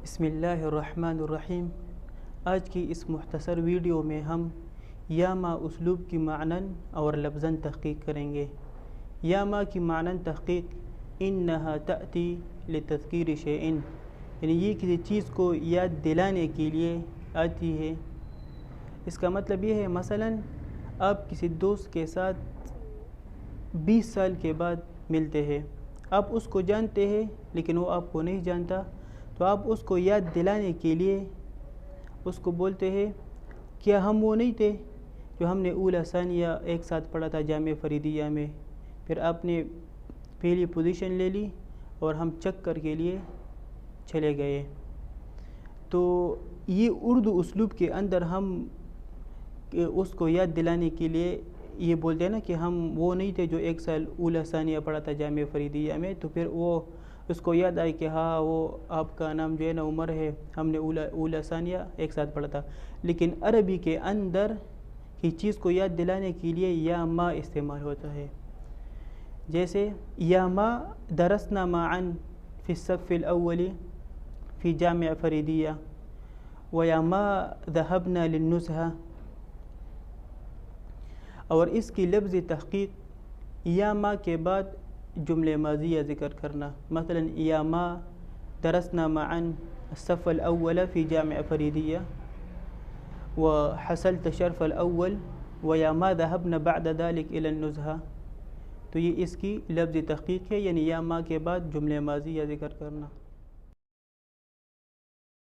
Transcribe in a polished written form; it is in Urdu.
بسم اللہ الرحمن الرحیم۔ آج کی اس مختصر ویڈیو میں ہم یا ما اسلوب کی معنن اور لفظاً تحقیق کریں گے۔ یا ما کی معنن تحقیق انہا تأتی لتذکیر شیئن، یعنی یہ کسی چیز کو یاد دلانے کے لیے آتی ہے۔ اس کا مطلب یہ ہے مثلاً آپ کسی دوست کے ساتھ 20 سال کے بعد ملتے ہیں، آپ اس کو جانتے ہیں لیکن وہ آپ کو نہیں جانتا، تو آپ اس کو یاد دلانے کے لیے اس کو بولتے ہیں کیا ہم وہ نہیں تھے جو ہم نے اولا ثانیہ ایک ساتھ پڑھا تھا جامعہ فریدیہ میں، پھر آپ نے پہلی پوزیشن لے لی اور ہم چکر کے لیے چلے گئے۔ تو یہ اردو اسلوب کے اندر ہم اس کو یاد دلانے کے لیے یہ بولتے ہیں نا کہ ہم وہ نہیں تھے جو ایک سال اولا ثانیہ پڑھا تھا جامعہ فریدیہ میں، تو پھر وہ اس کو یاد آئے کہ ہاں وہ آپ کا نام جو ہے نا عمر ہے، ہم نے اولا ثانیہ ایک ساتھ پڑھا تھا۔ لیکن عربی کے اندر ہی چیز کو یاد دلانے کے لیے یا ما استعمال ہوتا ہے، جیسے یا ما درسنا معا فی الصف الاول فی جامعہ فریدیہ، و یا ما ذهبنا للنزهہ۔ اور اس کی لفظی تحقیق یا ما کے بعد جملے ماضیہ ذکر کرنا، مثلا یا ما درسنا معا الصف الاول فی جامعہ فریدیہ وحصلت شرف الاول ویا ما ذهبنا بعد ذلك الى النزهہ۔ تو یہ اس کی لفظی تحقیق ہے، یعنی یا ما کے بعد جملے ماضیہ ذکر کرنا۔